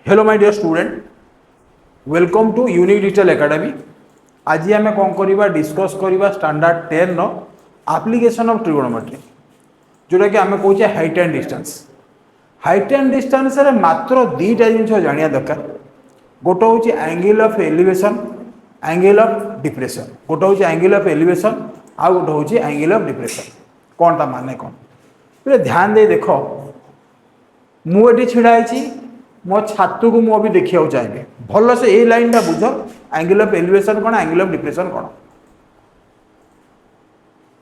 Hello my dear student, welcome to unique digital academy. आज आम कौन करवा डिस्कस करवा स्टैंडर्ड 10 रो एप्लिकेशन ऑफ ट्रिगोनोमेट्री, जोटा कि आम कहे height and distance. Height and distance रे मात्र दुईटा जिन जाना दरकार। गोटे हूँ angle of elevation, angle of depression. गोटे हूँ एंगल ऑफ एलिवेशन, आउ गोटे हूँ एंगल ऑफ डिप्रेशन। कौन ता माने कौन पे ध्यान दे देख, मुझे छिड़ाई मो छात को मुझे देखा चाहिए भल से ये लाइन टा बुझ। एंगल ऑफ एलिवेशन कौन, एंगल ऑफ डिप्रेशन कौन।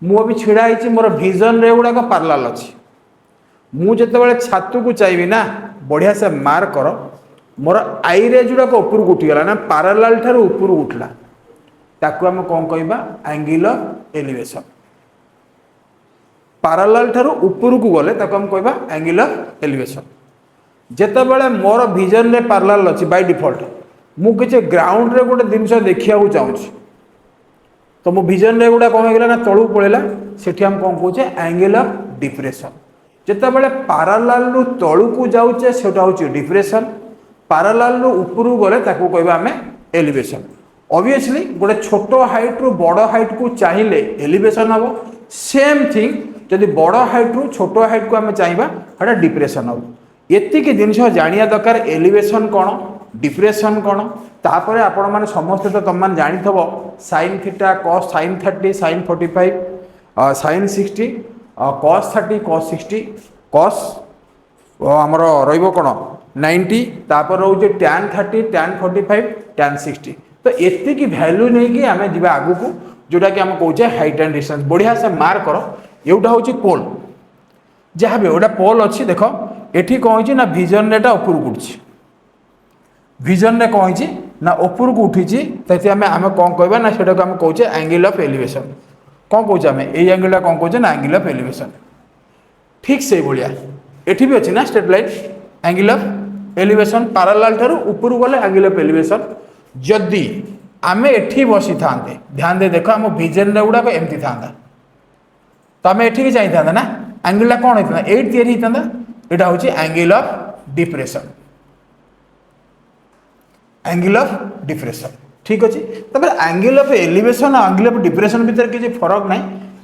मुझे छिड़ाई मोर विजन रे गुड़ाक पार्लाल अच्छी। मुझे छात को चाहिए ना बढ़िया से मार्क कर, मोर आई रे जोड़ाक ऊपर को उठीगला ना पारालाल ठार ऊपर उठला, ताकू आम कौन कहवा एंगल ऑफ एलिवेशन। पारालाल ठार ऊपर को गले ताकू आम कहवा एंगल ऑफ एलिवेशन। जितेबाला मोर विजन रे पार्लाल अच्छी बाय डिफॉल्ट मु किसी ग्राउंड रे गोटे जिनस देखा चाहूँगी, तो मो विजन रे गुड़ा कौन होगा ना तलू पड़ेगा, सेठी हम कौन कहे एंगल ऑफ डिप्रेशन। जितेबाला पारालाल रु तलू को जाऊे से हूँ डिप्रेशन, पारालाल रु ऊपर गले ताकू कहवा आम एलिवेशन। ऑब्वियसली गोटे छोट हाइट रु बड़ हाइट को चाहिए एलिवेशन हम, सेम थिंग जदि बड़ हाइट रु छोट हाइट को आम चाहिए डिप्रेशन हम। एतिकी जिन जाना दरकार एलिवेशन कौन, डिप्रेशन कौन। तापर आपण मैंने समस्ते तो तुम मैंने जानी sine theta cos sine 30 sine 45 sine 60 cos 30 cos 60 cos आमर रन 90 तापर रोचे टैन 30 टैन 45 टैन 60। तो एतिकी वैल्यू नहीं कि आम जा आगू को जोटा कि आम कहे हाइट एंड डिस्टेंस। बढ़िया से मार्क कर, एटा हूँ पोल, जहाँ भी गोटा पोल अच्छी देख एठी कौन ना विजन रेटा ऊपर को उठी, विजन रे कौन ना ऊपर को उठी, आम कौन कहवा ना से आम कहे एंगल ऑफ एलिवेशन। कौन कहे आम ये एंगल कौन कहे ना एंगल ऑफ एलिवेशन। ठीक से भाया एठी भी अच्छी ना straight line angle of elevation, parallel ठारू ऊपर गले एंगल ऑफ एलिवेशन। जदि आम एठी बसी था, ध्यान दे देख आम विजन रे गुड़ाक एमती था, तो आम एठी चाहिए था ना एंगल कौन होता है एट तैयारी होता, यहाँ हूँ angle of depression, angle of depression. ठीक अच्छे। तब एंगल ऑफ एलिवेशन और एंगल ऑफ डिप्रेशन भितर किसी फरक ना,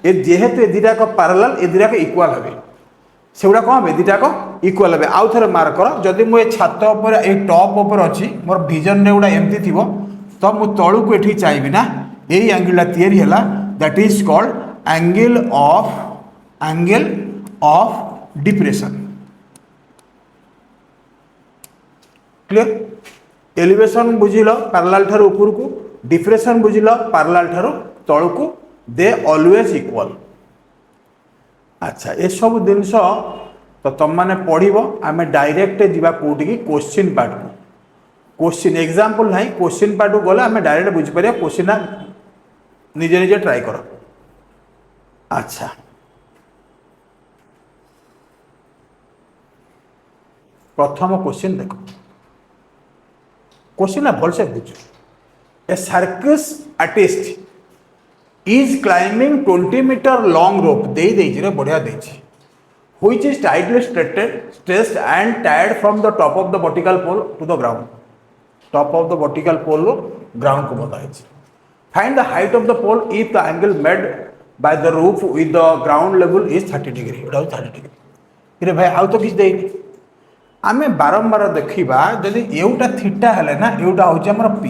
ये जेहेतु ये दुटाक पारालाल ये दुटाक इक्वाल हे से गुड़ा कौन हे दुटाक इक्वाल हे। आउ थे मार्क कर, जदि मुझे छात ये टॉप उपर अच्छी मोर विजन रे गुड़ा एमती थी, तो मु तलू को ये चाहिए ना यही एंगल तैयारी है, that is called angle of depression. Clear. Elevation बुझिल पारालाल ठार ऊपर को, डिप्रेशन बुझिल पारालाल ठार तल को, दे ऑलवेज इक्वल। अच्छा ये सब जिनस तो तुम मैंने पढ़ो, आम डायरेक्ट जीवा कौटी की क्वेश्चन पार्ट को। क्वेश्चन एग्जांपल ना क्वेश्चन पार्ट को गले आम डायरेक्ट बुझीपर क्वेश्चन निजे निजे ट्राई कर। अच्छा प्रथम क्वेश्चन देखो, क्वेश्चन भल से बुझ। A circus artist is climbing 20 metre long rope दे बढ़िया which is tightly stressed and tired from the top of the vertical pole to the ground. Top of the vertical pole ground को बताई। Find the height of the pole if the angle made by the roof with the ground level is 30 degree. 30 degree भाई आउ तो किसी देनी आम बारंबार देखा जदि एटा थीटा है ना एटा हूँ आम पी,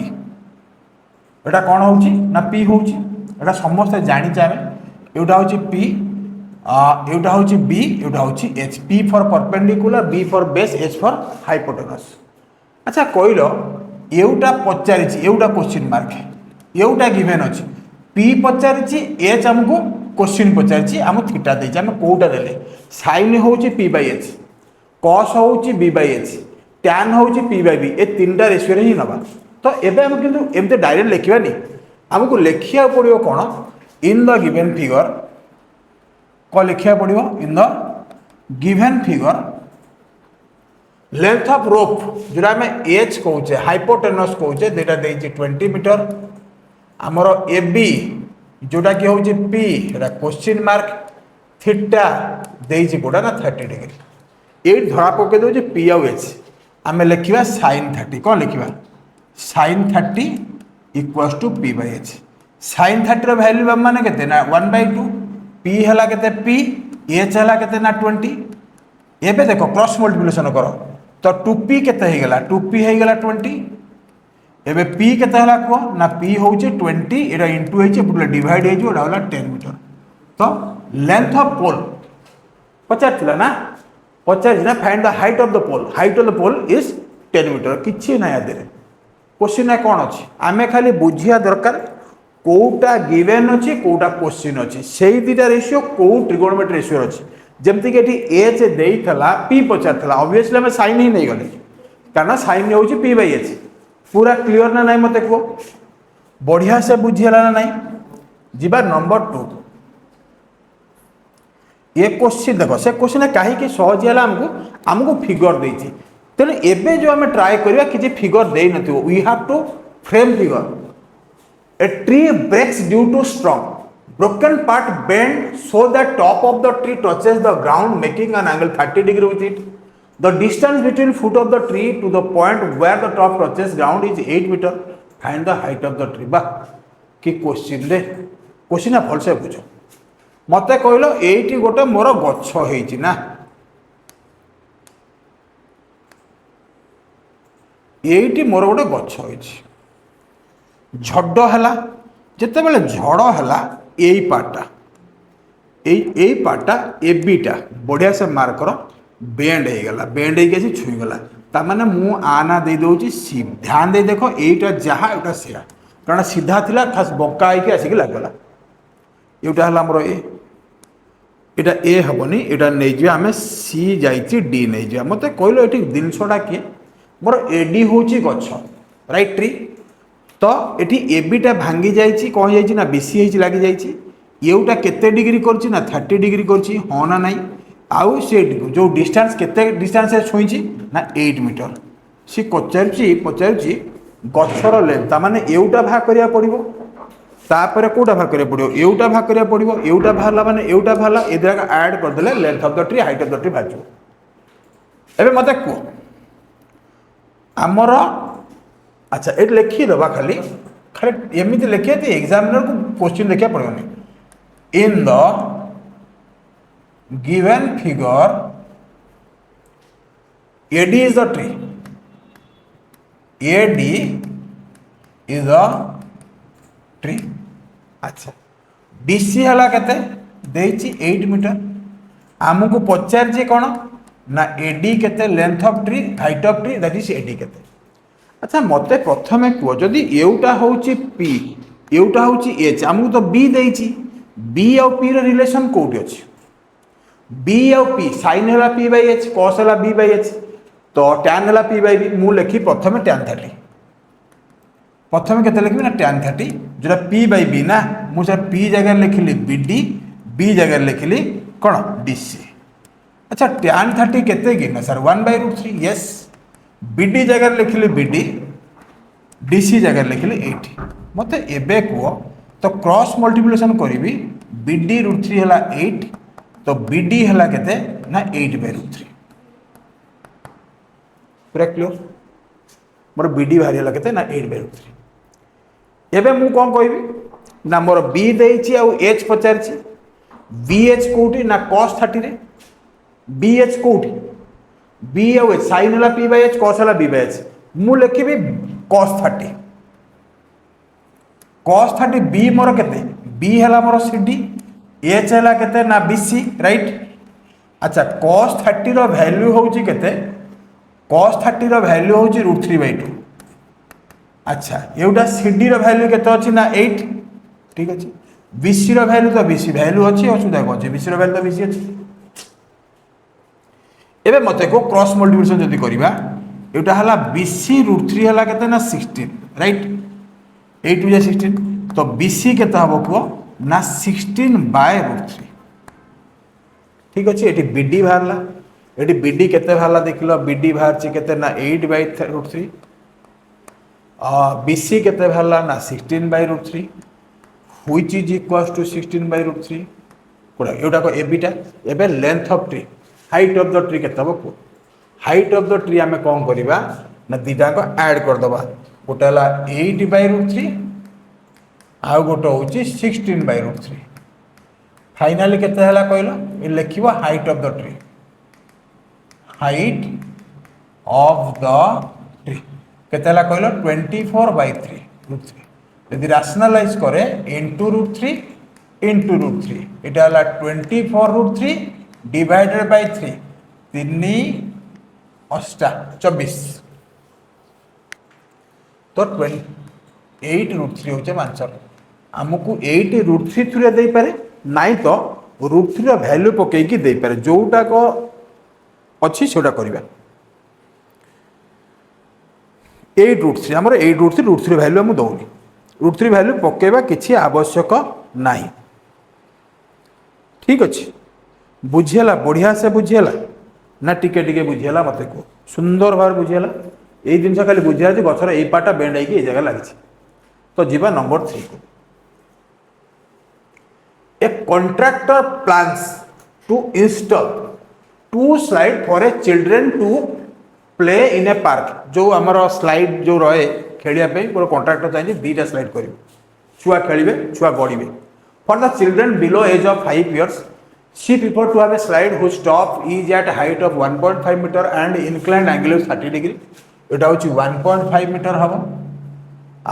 एटा कौन हो ना पी हूँ, समस्ते जानी आम एटा हूँ पी, एटा हूँ बी, एटा हूँ H. P for perpendicular, B for base, H for hypotenuse. अच्छा कहल एटा पचारि एटा क्वेश्चन मार्क, एटा गिवेन अच्छी पी पचारि, एच आमको क्वेश्चन पचारि, आम थीटा देती आम कौटा दे साइन हूँ पी बाई एच, कॉस हूँ बी बाई एच, टैन हूँ पी बाई बी, ये तीन टा रेशियो ही नवा। तो एबे हम किंतु एमती डायरेक्ट लिखानी, आमको लिखा पड़ो कौन इन द गिवन फिगर, कौन लिखा पड़ो इन the given figure length of rope जोटा आम एच कहे हाइपोटेनस कहे दुटा दे 20 मीटर, आमर ए बी जोटा कि हूँ पी क्वेश्चन मार्क, थीटा दे कौटा ना 30 डिग्री। ये धरा पकई दे पी आउ एच। आम लिखा sin 30 कौन लिखा sin 30 equals to P by H sin 30 value माने केते ना 1/2 पी हला केते पी एच हला केते ना 20 एबे देखो क्रॉस मल्टीप्लिकेशन करो तो 2p केते हे गला 2p हे गला 20 एबे p केते हला को ना p होचे 20 एरा इनटू हेचे पुरा डिवाइड हे जो होला 10 मीटर तो लेंथ ऑफ पोल पचारथिला ना पचार ना find the height of the pole is 10 metre किछि ना याद रे क्वेश्चन कौन अच्छी आम खाली बुझिया दरकार कोटा गिवेन अच्छी कोटा क्वेश्चन अच्छी से दुटा रेशियो कौ ट्रिगोनोमेट्री रेशियो अच्छी जमती कि एच देला पी पचार ऑब्वियसली आम साइन ही नहीं गले कारण साइन हूँ पी बाई एच पूरा क्लीयर ना नहीं मत कह बढ़िया से बुझीगला ना नहीं जीवा नंबर 2 ये क्वेश्चन देख से क्वेश्चन कहीं सहज आमको फिगर देती तेणु एबे जो आम ट्राए करवा कि फिगर दे न we have to frame figure a tree breaks due to strong broken part bend so that top of the tree touches the ground making an angle 30 degree with it. The distance between foot of the tree to the point where the top touches ground is 8 meter. Find the height of the tree. बा कि question रे question भल से बुझ मत कहल ये गोटे मोर गछ होइछि ना ये मोर गोटे गछ होइछि झड़ है जिते बड़े झड़ है यही पार्टा यही पार्टा एबीटा बढ़िया से मार्क कर बेंड हो गला बेंड हो छुईगला ताने मु आना दे दूची सी ध्यान दे देख यहीटा जहाँ यहाँ सीधा कारण सीधा थिला खास बंका होगी आसिक लगला यहाँ है मोर एटा ए हेनी यहाँ नहीं आम सी जाइए डी नहीं जा मत कहल ये जिनसटा किए मोर एडी हूँ गछ राइट ट्री तो ये एबीटा भांगी जाइए कौन जाइए ना बेसी लगी जाइए येटा केते डिग्री करछि ना 30 डिग्री करछि हाँ ना नहीं आउ से जो डिस्टेंस केते डिस्टेंस छुई ना 8 मीटर सी पचार गछर लेंथ तामाने एउटा भाग करिया पड़िबो तापर कोटा भाग करिया पड़िबो एउटा भाग करिया पड़िबो एउटा भाला माने एउटा भाला ए द्वारा ऐड कर देले length of the tree height of the tree भाजो एबे मते को आमर अच्छा ये लिखी दबा खाली खाली एमती लिखे तो एग्जामिनर को क्वेश्चन देखा पड़ेगा in the given figure AD is the tree AD is the tree अच्छा डीसी है केते 8 मीटर आमको पचार कौन ना एडी केते length of tree height of tree that is AD केते अच्छा मत प्रथम कह जदि एटा हूँ पी एटा हूँ एच आमको तो बी देती बी आउ पी रिलेशन कौटी अच्छी बी आउ पी साइन है पी बाई एच कस है बी बाई एच तो टैन है पी बाई बी मु लिखी प्रथम टैन 30 प्रथम के लिखी ना टैन 30 जो पी बाई बी ना मुझे पी जगह लिखिली बीडी बी जगह लिखिली कौन डीसी अच्छा टैन 30 केते कि ना सर 1/√3 यस बीडी जगह लिखिली बीडी डीसी जगह लिखिली 80 मत एबे कह तो क्रॉस मल्टीप्लिकेशन करी बीडी √3 है 8 तो बीडी है केते ना 8/√3 पूरा क्लियर मोर बीडी बाहरी है केते ना 8/√3 एबे मु कौन कहबी ना मोर बी देछि आ एच पचारछि बी एच कोठी ना cos 30 रे बी एच कोठी बी आउ एच साइन है पी बाई एच कस है बी बाई एच मु लिखी cos 30 cos 30 बी मोर केते बी है मोर सी डी एच है केते ना बी सी राइट अच्छा cos 30 रो वैल्यू होउची केते cos 30 रो वैल्यू होउची √3/2 अच्छा एउटा सी डी रो वैल्यू केते अछि ना 8 ठीक अछि बी सी रो वैल्यू तो बी सी वैल्यू अछि असुविधा को अछि बी सी रो वैल्यू तो बी सी अछि एबे मते को क्रॉस मल्टीप्लिकेशन जदि करबा एटा हला बीसी √3 हला केते ना 16 राइट 8 टू 16 तो बीसी केते हबो को ना 16/√3 ठीक अछि एटी बीडी बाहरला एटी बीडी केते बाहरला देखिलो बीडी बाहर छि केते ना 8/√3 बीसी केते बाहरला ना 16/√3 व्हिच इज इक्वल्स टू 16/√3 कोडा एटा को एबीटा एबे length of tree height of the tree केते हबो को हाइट ऑफ द ट्री आम कौन करवा ना दीटा को ऐड करदे गोटे है 8/√3 आउ गोटे हूँ 16/√3 फाइनाली केते हला कहलो ये लिखिबा height of the tree height of the tree केते हला कहलो 24/3 यदि रैशनलाइज करे √3 इटा हला 24√3 डिवाइडेड बाय 3 3 8 24 तो 8√3 होचे आंसर आमको 8√3 थ्रू दे पारे नाई तो √3 वैल्यू पकईकी दे पारे जोटा को अच्छी सेटा करबा 8√3 आमर 8√3 वैल्यू हम दौनी √3 वैल्यू पकेबा किछि आवश्यक नाही ठीक अच्छे बुझीला बढ़िया से बुझीला ना टिके टिके बुझीला मत को सुंदर भाव बुझीला ये जिन खाली बुझा गचर ये पार्टा बेंड होगी जगह लगी तो जीवा नंबर 3 को a contractor plans to install 2 slide for a children to play in a park जो आमर स्लाइड जो रहे खेलिया गोटे कॉन्ट्रैक्टर चाहिए 2टा स्लाइड कर छुआ खेलिए छुआ गड़े for the children below age of 5 years she prefer to have a slide whose top is at height of 1.5 meter and inclined angle of 30 degree एटा हूँ 1.5 मीटर हम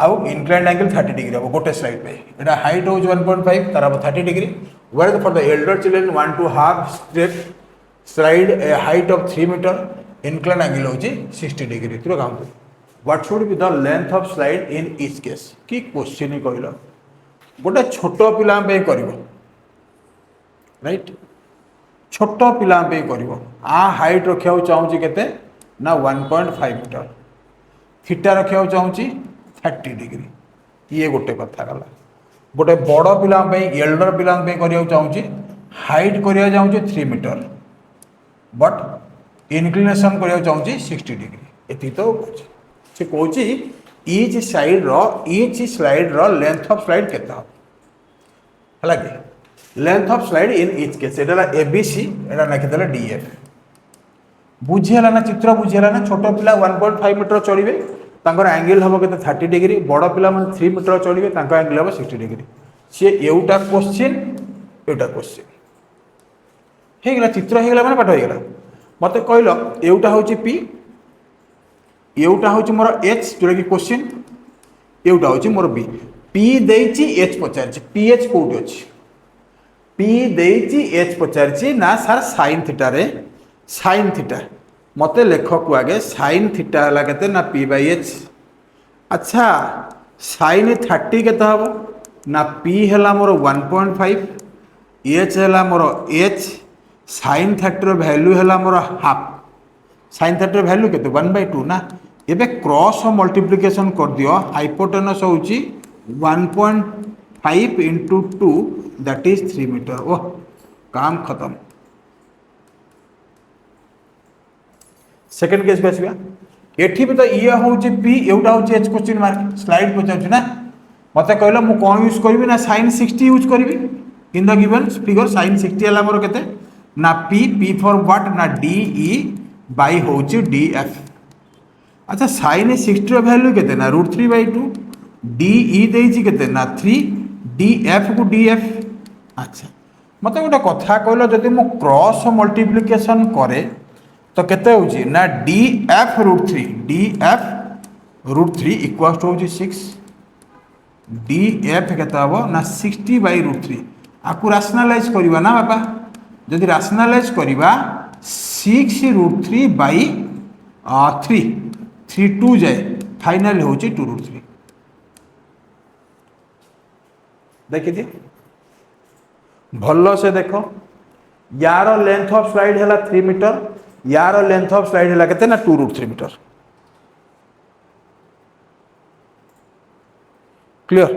आउ इनक्लाइंड एंगल 30 डिग्री हम गोटे स्लाइड पे एटा हाइट हो 1.5 तार हम 30 degree where for the elder children want to have straight slide a height of 3 metre inclined angle हो 60 डिग्री तो count what should be the length of slide in each case की question ही कहलो गोटे छोट पिला पे करिवो राइट छोट पिला पे करिवो आ हाइट रखिया चाहूची केते ना 1.5 मीटर थीटा रखा चाहूँगी 30 डिग्री ये गोटे कथा गला गोटे बड़ पिला एल्डर पिला चाहूँगी हाइट करा चाहूँगी 3 मीटर बट इनक्लिनेशन करा चाहूँगी 60 डिग्री ये तो से कौच each slide length of slide केते है कि length of slide in each case ABC एटा लिखिदेला डीएफ बुझीगला ना चित्र बुझीगला ना छोट पिला 1.5 मीटर चलिए एंगल हम के 30 डिग्री बड़ पिला 3 मीटर चलिए एंगल हम 60 डिग्री सी एटा क्वेश्चन एटा क्वेश्चन होगला चित्र होगला मैंने पाठ होगला मत कहल एटा हूँ पी एटा हूँ मोर एच जोटा कि क्वेश्चन एटा हूँ मोर बी पी देची एच पचार पीएच कौटी अच्छी पी देची एच पचार ना सार साइन थीटा रे साइन थीटा मत लेखक आगे साइन थीटा है के ना p/h अच्छा साइन 30 के हम ना p है मोर 1.5 h है मोर h साइन 30 वैल्यू है मोर हाफ साइन 30 वैल्यू के 1/2 ना एबे क्रॉस मल्टीप्लिकेशन कर दियो हाइपोटेनस हूँ 1.5 × 2 दैट इज 3 मीटर ओह काम खत्म सेकेंड केस पे आसवा एठी भी तो ये हूँ पी एटा हूँ एच क्वेश्चन मार्क स्लाइड पचार ना मत कहल मुझे कौन यूज करी ना साइन 60 यूज करी in the given figure sine 60 है मोर के ना पी फॉर व्हाट ना DE हूँ DF अच्छा साइन 60 वैल्यू के ना √3/2 DE देती के ना 3 DF को DF अच्छा मत गोटे कथा कहल जदि मु क्रॉस मल्टीप्लिकेशन करे तो केते होची ना DF√3 इक्वल्स टू 6 DF केते हबो ना 60/√3 आकु रैशनलाइज करबा ना बाबा जदि रैशनलाइज करबा 6√3/3 3 जाए फाइनल होची 2√3 देखिए भल से देखो यार लेंथ ऑफ स्लाइड है 3 मीटर यार लेंथ ऑफ स्लाइड है के ना 2√3 मीटर क्लियर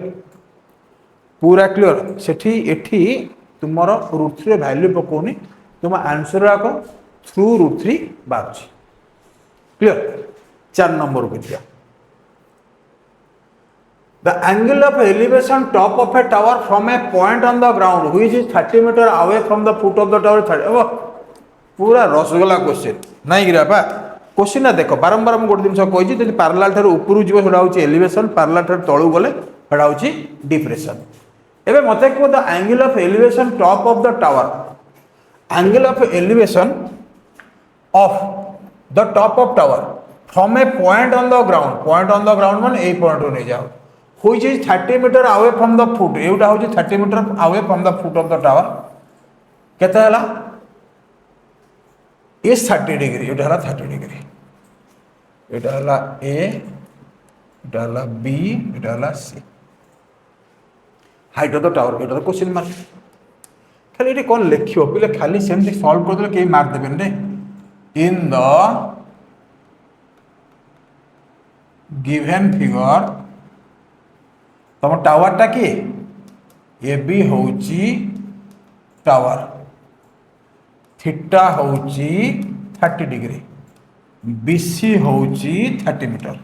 पूरा क्लियर सेठी एठी तुमर √3 वैल्यू पकोनी तुम आंसर आको थ्रू √3 बाहर क्लियर 4 नंबर को दिया The angle of elevation top of a tower from a point on the ground which is 30 meter away from the foot of the tower 30 पूरा rasgulla question नहीं गिरा बा क्वेश्चन ना देख बारंबार मुझे गोटे जिन कही जब पार्लाल ठार ऊपर जीव से हूँ एलिवेशन पार्लाल ठार तलू गले सेटा हूँ डिप्रेशन एवं मत कह the angle of elevation top of the tower angle of elevation of the top of tower from a point on the ground मान ए पॉइंट रू नहीं जाओ which is 30 metre away from the foot एटा हूँ 30 metre away from the foot of the tower केते हला is 30 degree एटा हला 30 degree एटा हला ए एटा हला बी एटा हला सी height of the tower Etah question mark खाली ये कौन लिखियो पिले खाली सेमती सॉल्व कर देले के मार्क देबेन रे इन द गिवन फिगर तुम टावरटा किए ए बी हूँ टावर थीटा हूँ 30 डिग्री बीसी हूँ 30 मीटर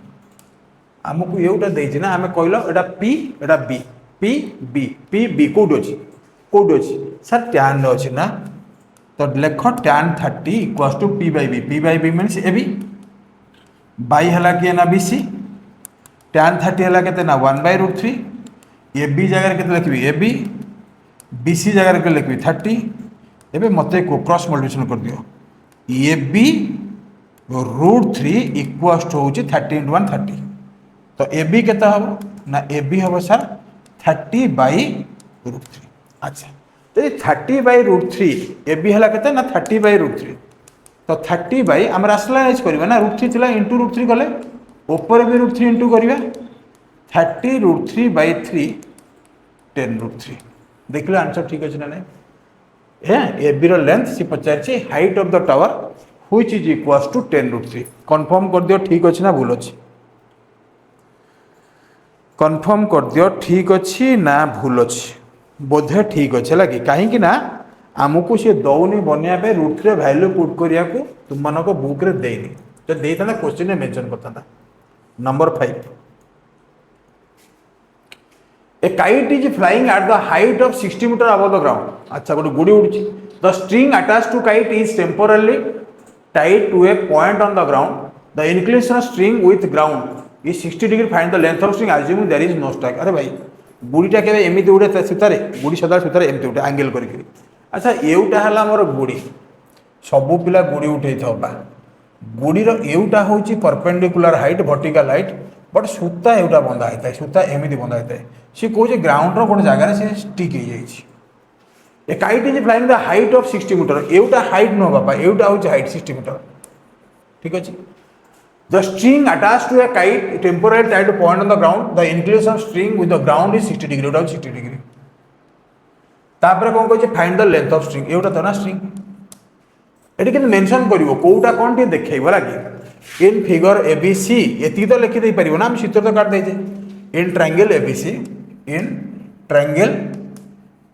आमको ये देती ना आम कहल एटा पी एटा B P B P B कौट अच्छी सर टैन अच्छी ना तो लेख tan 30 equals to P by B means A B by है कि ना बी सी टैन 30 है के ना 1/√3 ए बी जगह के लिखी ए बी बी सी जगह के लिखी 30 एवं मत को क्रॉस मल्टिप्लिकेशन कर दियो ए बी √3 इक्वल्स टू हूँ 30 × 1 30 तो ए बी केते हम ना ए बी हम सर 30/√3 अच्छा तो 30/√3 ए बी है केते ना 30/√3 तो 30 आम राशनलाइज करवा ना √3 थी इंटू √3 कले ऊपर भी √3 इंटू करवा 30√3/3 10√3 देख लो आंसर ठीक अच्छे ना नहीं है ए बी लेंथ सी पचार height of the tower which is equals to 10√3 confirm कर दियो ठीक अच्छे ना भूल अच्छी कन्फर्म कर दियो ठीक अच्छी ना भूल अच्छी बोधे ठीक अच्छे लगे कहीं ना आमको सी दौनी बनवाई √3 वैल्यू पुट करने को तुम मानक बुक रे देनी जो देता क्वेश्चन में मेंशन करता number 5 a kite is flying at the height of 60 metre above the ground अच्छा गोटे गुड़ी उड़ी the string attach to kite is temporarily tied to a point on the ground the inclination string with ground is 60 degree find the length of string assuming there is no slack अरे भाई गुड़ीटा के एमती उड़े सूतार गुड़ी सदा सूतार एमती उठे angle करके अच्छा एटा है मोर गुड़ी सबू पिला गुड़ी उठे था गुड़ीर एटा हूँ perpendicular height vertical height but सूता एटा बंधा होता है सूता एमती बंधा होता है सी कहे ग्राउंड गोटे जगार से स्टिक हो kite is flying the height of 60 metre एटा हाइट नुह बापा एटा हूँ हाइट 60 मीटर ठीक अच्छे the string attach to a kite temporary tied point on the ground the inclination string with the ground is 60 degree 60 degree तापर कौन कहे find the length of string एटा तो ना स्ट्रिंग ये कि मेंशन कर कौटा कौन टे देखेब लगे इन फिगर ए बी सी ये तो लिखिदे पार ना आम चित्र तो काट देचे in triangle A B C in triangle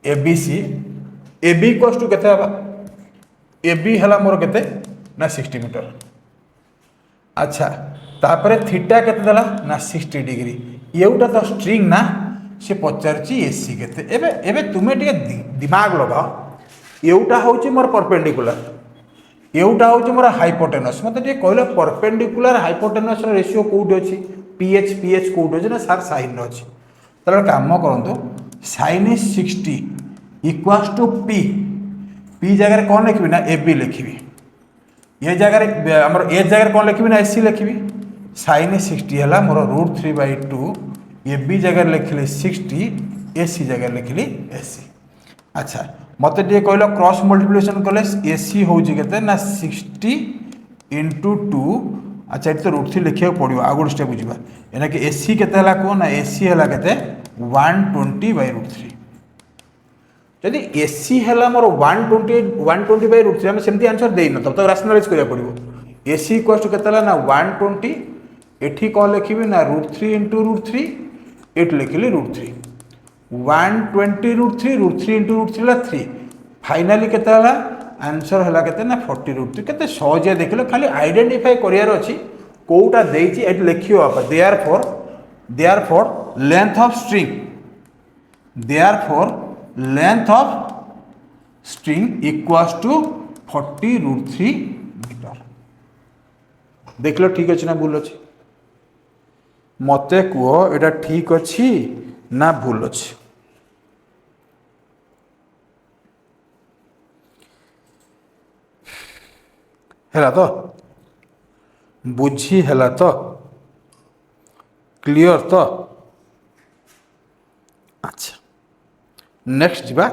A B C A B equals to केते हबा ए बी हला मोर केते ना 60 मीटर अच्छा तापर थीटा केते देला ना 60 डिग्री एटा तो स्ट्रिंग ना से पचारची एसी केते एबे एबे तुमे टिके दिमाग लगाओ एटा होची मोर परपेंडिकुलर एटा हूँ मोर हाइपोटेनस मत कहल परपेंडिकुलर हाइपोटेनस रेशियो कौट अच्छी पीएच पीएच कौट अच्छे ना सार साइन अच्छी तो कम करूँ sine 60 equals to P P जगह कौन लिखी ना ए बी लिखी ये जगह आम ए जगह कौन लिखी ना एसी लिखी साइन 60 है मोर √3/2 ए बी जगह लिखिली 60 एसी जगह लिखिली एसी अच्छा मत कहल क्रॉस मल्टिप्लिकेशन कले एसी हूँ ना 60 × 2 अच्छा ये तो √3 लिखा पड़ो आ गए स्टेप बुझा एना कि एसी के कह ना एसी है 120/√3 जदि एसी है मोर 120/√3 आम सेमती आंसर दे न तब तो राशनलाइज करा पड़ो एसी इक्वल्स टू के ना 120 एठी कौन लिखी ना √3 × √3 एट लिखिली √3 120 √3 × 3 फाइनाली केते हला आंसर हला केते ना 40√3 केते सहज देखिलो खाली आइडेंटिफाई करियार अछि कोउटा देछि एट लिखियो आप therefore length of string equals to 40√3 metre. देख लो ठीक अच्छे ना भूल अच्छे मते कह एटा ठीक अच्छी ना भूल अच्छी। है तो बुझी है तो क्लियर तो अच्छा नेक्स्ट जा।